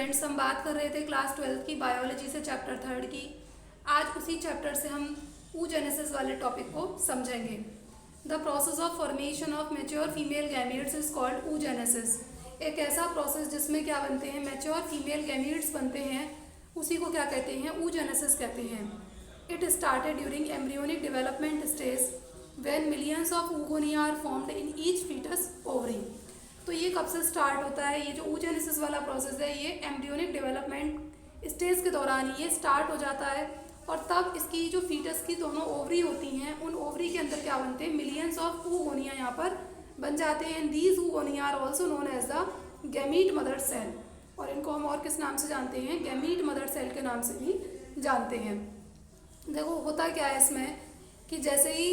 Students, हम बात कर रहे थे क्लास 12th की बायोलॉजी से चैप्टर 3 की। आज उसी चैप्टर से हम oogenesis वाले टॉपिक को समझेंगे। The process of formation of mature female gametes is called oogenesis। एक ऐसा प्रोसेस जिसमें क्या बनते हैं, मैच्योर फीमेल गैमीट्स बनते हैं, उसी को क्या कहते हैं, oogenesis कहते हैं। It started during embryonic development stage when millions of oogonia are formed in each foetus ovary. तो ये कब से स्टार्ट होता है, ये जो oogenesis वाला प्रोसेस है ये एम्ब्रियोनिक डेवलपमेंट स्टेज के दौरान ये स्टार्ट हो जाता है। और तब इसकी जो फीटस की दोनों ओवरी होती हैं, उन ओवरी के अंदर क्या बनते हैं, मिलियंस ऑफ oogonia यहाँ पर बन जाते हैं। These oogonia are also known as the gamete mother cell, और इनको हम और किस नाम से जानते हैं, गैमीट मदर सेल के नाम से भी जानते हैं। देखो होता क्या है इसमें कि जैसे ही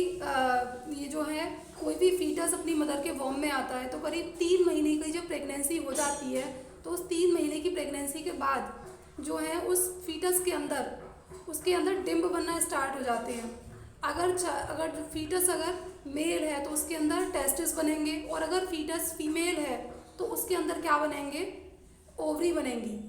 ये जो है कोई भी फीटस अपनी मदर के वॉम में आता है तो करीब 3 महीने की जो प्रेगनेंसी हो जाती है, तो उस 3 महीने की प्रेगनेंसी के बाद जो है उस फीटस के अंदर उसके अंदर डिम्ब बनना स्टार्ट हो जाते हैं। अगर फीटस अगर मेल है तो उसके अंदर टेस्टिस बनेंगे, और अगर फीटस फीमेल है तो उसके अंदर क्या बनेंगे, ओवरी बनेंगी।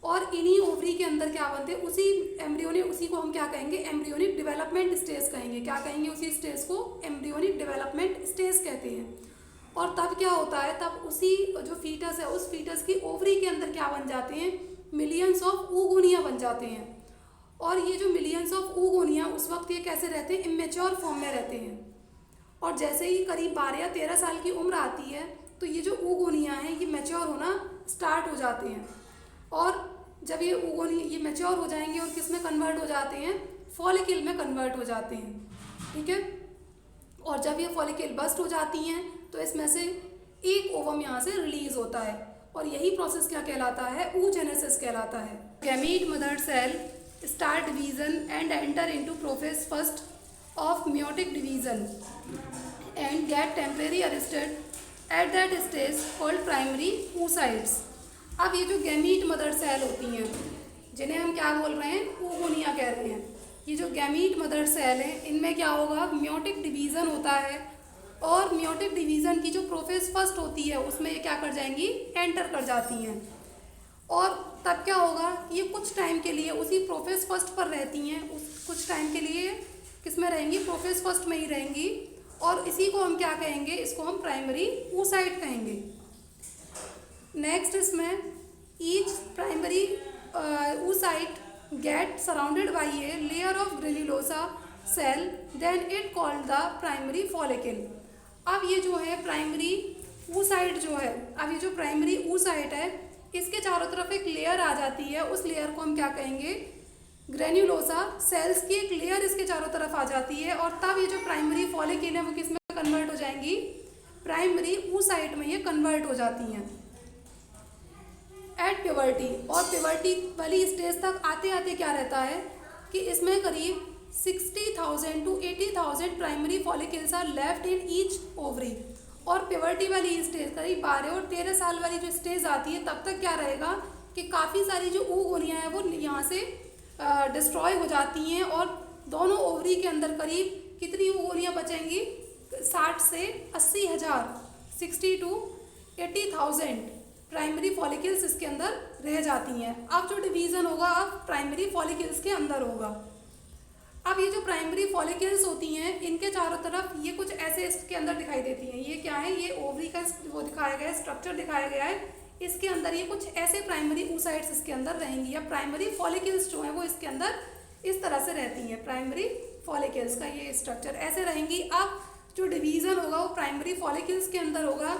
और इन्हीं ओवरी के अंदर क्या बनते हैं, उसी एम्ब्रियोनिक, उसी को हम क्या कहेंगे, एम्ब्रियोनिक डेवलपमेंट स्टेज कहेंगे। क्या कहेंगे, उसी स्टेज को एम्ब्रियोनिक डेवलपमेंट स्टेज कहते हैं। और तब क्या होता है, तब उसी जो फीटस है उस फीटस की ओवरी के अंदर क्या बन जाते हैं, मिलियंस ऑफ oogonia बन जाते हैं। और ये जो मिलियंस ऑफ oogonia उस वक्त ये कैसे रहते हैं, इमेच्योर फॉर्म में रहते हैं। और जैसे ही करीब 12 या 13 साल की उम्र आती है तो ये जो oogonia है ये मैच्योर होना स्टार्ट हो जाते हैं। और जब ये oogonia ये मैच्योर हो जाएंगे और किस में कन्वर्ट हो जाते हैं, फॉलिकल में कन्वर्ट हो जाते हैं, ठीक है। और जब ये फॉलिकल बस्ट हो जाती हैं तो इसमें से एक ओवम यहाँ से रिलीज होता है, और यही प्रोसेस क्या कहलाता है, oogenesis कहलाता है। Gamete mother cell start division and enter into prophase first of meiotic division and get temporary arrested at that stage called primary oocytes। अब ये जो गैमीट मदर सेल होती हैं, जिन्हें हम क्या बोल रहे हैं, oogonia कह रहे हैं, ये जो गैमीट मदर सेल है इनमें क्या होगा, meiotic डिवीज़न होता है। और meiotic डिवीज़न की जो प्रोफेस फर्स्ट होती है उसमें ये क्या कर जाएंगी, एंटर कर जाती हैं। और तब क्या होगा, ये कुछ टाइम के लिए उसी प्रोफेस फर्स्ट पर रहती हैं, उस कुछ टाइम के लिए किस में रहेंगी, प्रोफेस फर्स्ट में ही रहेंगी। और इसी को हम क्या कहेंगे, इसको हम प्राइमरी oocyte कहेंगे। नेक्स्ट इसमें each primary oocyte get surrounded by a layer of granulosa cell, then it called the primary follicle. अब ये जो है प्राइमरी oocyte जो है, अब ये जो प्राइमरी oocyte है इसके चारों तरफ एक लेयर आ जाती है, उस लेयर को हम क्या कहेंगे, ग्रेन्युलोसा सेल्स की एक लेयर इसके चारों तरफ आ जाती है। और तब ये जो प्राइमरी फॉलिकल है वो किस में कन्वर्ट हो जाएंगी, प्राइमरी oocyte में ये कन्वर्ट हो जाती हैं एट प्यूबर्टी। और प्यूबर्टी वाली स्टेज तक आते आते क्या रहता है कि इसमें करीब 60,000 to 80,000 primary follicles are left in each ovary. और प्यूबर्टी वाली स्टेज करीब 12 और 13 साल वाली जो स्टेज आती है तब तक क्या रहेगा कि काफ़ी सारी जो oogonia है वो यहाँ से डिस्ट्रॉय हो जाती हैं, और दोनों ओवरी के अंदर करीब कितनी oogonia बचेंगी, 60 से 80,000, 60 to 80,000 प्राइमरी फॉलिकल्स इसके अंदर रह जाती हैं। अब जो डिवीज़न होगा अब प्राइमरी फॉलिकल्स के अंदर होगा। अब ये जो प्राइमरी फॉलिकल्स होती हैं इनके चारों तरफ ये कुछ ऐसे इसके अंदर दिखाई देती हैं। ये क्या है, ये ओवरी का वो दिखाया गया है, स्ट्रक्चर दिखाया गया है। इसके अंदर ये कुछ ऐसे प्राइमरी oocytes इसके अंदर रहेंगी, या प्राइमरी फॉलिकल्स जो हैं वो इसके अंदर इस तरह से रहती हैं। प्राइमरी फॉलिकल्स का ये स्ट्रक्चर ऐसे रहेंगी। अब जो डिवीज़न होगा वो प्राइमरी फॉलिकल्स के अंदर होगा।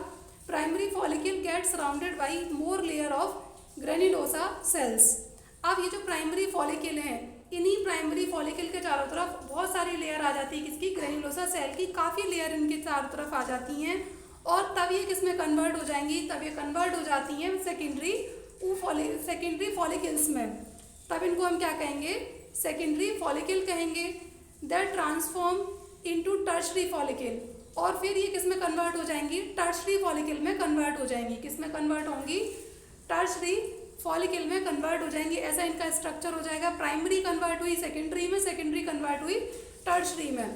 Primary follicle get surrounded by more layer of granulosa cells. अब ये जो प्राइमरी फॉलिकल हैं इन्हीं प्राइमरी फॉलिकल के चारों तरफ बहुत सारी लेयर आ जाती है, किसकी, ग्रेन्युलोसा सेल की काफ़ी लेयर इनके चारों तरफ आ जाती हैं। और तब ये किस में कन्वर्ट हो जाएंगी, तब ये कन्वर्ट हो जाती हैं सेकेंडरी फॉलिकल्स में। तब इनको हम क्या कहेंगे, सेकेंडरी फॉलिकल कहेंगे। That transform into tertiary follicle. और फिर ये किस में कन्वर्ट हो जाएंगी, टर्शरी फॉलिकल में कन्वर्ट हो जाएंगी। किस में कन्वर्ट होंगी, टर्शरी फॉलिकल में कन्वर्ट हो जाएंगी। ऐसा इनका स्ट्रक्चर हो जाएगा। प्राइमरी कन्वर्ट हुई सेकेंडरी में, सेकेंडरी कन्वर्ट हुई टर्शरी में,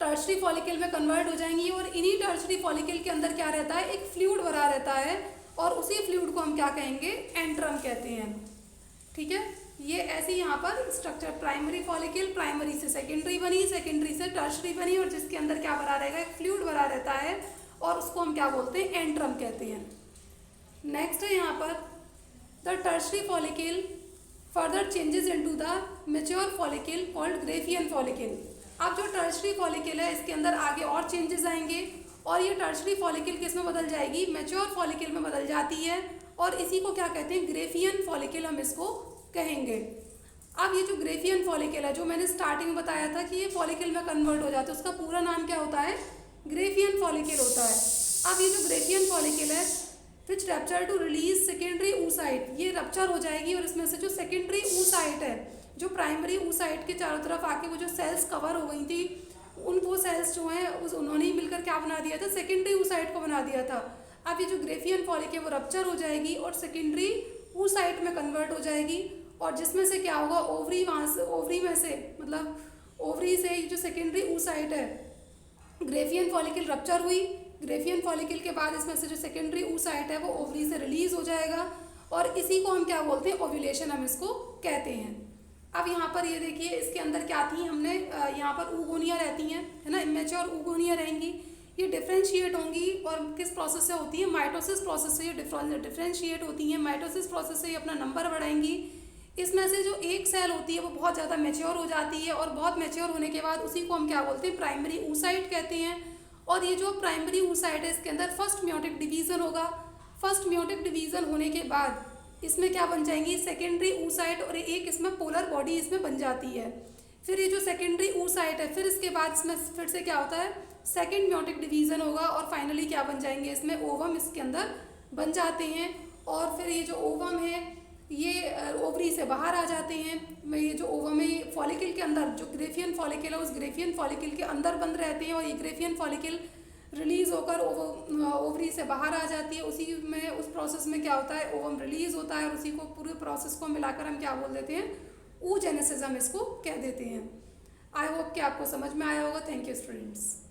टर्शरी फॉलिकल में कन्वर्ट हो जाएंगी। और इन्हीं टर्शरी फॉलिकल के अंदर क्या रहता है, एक फ्लूइड भरा रहता है, और उसी फ्लूइड को हम क्या कहेंगे, एंट्रम कहते हैं। ठीक है, ये ऐसे यहाँ पर स्ट्रक्चर, प्राइमरी फॉलिकल, प्राइमरी से सेकेंडरी बनी, सेकेंडरी से टर्शरी बनी, और जिसके अंदर क्या भरा रहेगा, एक फ्लूइड भरा रहता है, और उसको हम क्या बोलते हैं, एंट्रम कहते हैं। नेक्स्ट है यहाँ पर the tertiary follicle further changes into the mature follicle called Graafian follicle. अब जो टर्शरी फॉलिकल है इसके अंदर आगे और चेंजेस आएंगे, और ये टर्शरी फॉलिकल किस में बदल जाएगी, मैच्योर फॉलिकल में बदल जाती है, और इसी को क्या कहते हैं, ग्रेफियन फॉलिकल हम इसको कहेंगे। अब ये जो ग्रेफियन फॉलिकल है, जो मैंने स्टार्टिंग में बताया था कि ये फॉलिकल में कन्वर्ट हो जाता है, उसका पूरा नाम क्या होता है, ग्रेफियन फॉलिकल होता है। अब ये जो ग्रेफियन फॉलिकल है which rupture to release secondary oocyte, ये रप्चर हो जाएगी, और इसमें से जो सेकेंडरी oocyte है, जो प्राइमरी oocyte के चारों तरफ आके वो जो सेल्स कवर हो गई थी, उन वो सेल्स जो हैं उन्होंने ही मिलकर क्या बना दिया था, सेकेंडरी oocyte को बना दिया था। अब ये जो ग्रेफियन फॉलिकल वो रप्चर हो जाएगी और सेकेंडरी oocyte में कन्वर्ट हो जाएगी, और जिसमें से क्या होगा, ओवरी, वहाँ से ओवरी में से, मतलब ओवरी से जो सेकेंडरी oocyte है, ग्रेफियन फॉलिकल रप्चर हुई, ग्रेफियन फॉलिकल के बाद इसमें से जो सेकेंडरी oocyte है वो ओवरी से रिलीज हो जाएगा, और इसी को हम क्या बोलते हैं, ओव्यूलेशन हम इसको कहते हैं। अब यहाँ पर ये देखिए, इसके अंदर क्या थी, हमने यहाँ पर ऊगोनिया रहती हैं, है ना, इमेच्योर ऊगोनिया रहेंगी, ये डिफ्रेंशिएट होंगी, और किस प्रोसेस से होती है, माइटोसिस प्रोसेस से ये डिफ्रेंशिएट होती हैं। माइटोसिस प्रोसेस से ये अपना नंबर बढ़ाएंगी। इसमें से जो एक सेल होती है वो बहुत ज़्यादा मैच्योर हो जाती है, और बहुत मैच्योर होने के बाद उसी को हम क्या बोलते हैं, प्राइमरी oocyte कहते हैं। और ये जो प्राइमरी oocyte है इसके अंदर फर्स्ट म्योटिक डिवीज़न होगा। फर्स्ट म्योटिक डिवीज़न होने के बाद इसमें क्या बन जाएंगी, सेकेंडरी oocyte, और एक इसमें पोलर बॉडी इसमें बन जाती है। फिर ये जो सेकेंडरी oocyte है, फिर इसके बाद इसमें फिर से क्या होता है, सेकेंड म्योटिक डिवीज़न होगा, और फाइनली क्या बन जाएंगे, इसमें ओवम इसके अंदर बन जाते हैं। और फिर ये जो ओवम है ये ओवरी से बाहर आ जाते हैं। ये जो ओवम है फॉलिकल के अंदर, जो ग्रेफियन फॉलिकल है उस ग्रेफियन फॉलिकल के अंदर बंद रहते हैं, और ये ग्रेफियन फॉलिकल रिलीज होकर ओवरी से बाहर आ जाती है। उसी में, उस प्रोसेस में क्या होता है, ओवम रिलीज होता है, और उसी को पूरे प्रोसेस को मिलाकर हम क्या बोल देते हैं, oogenesis हम इसको कह देते हैं। आई होप कि आपको समझ में आया होगा। Thank you students.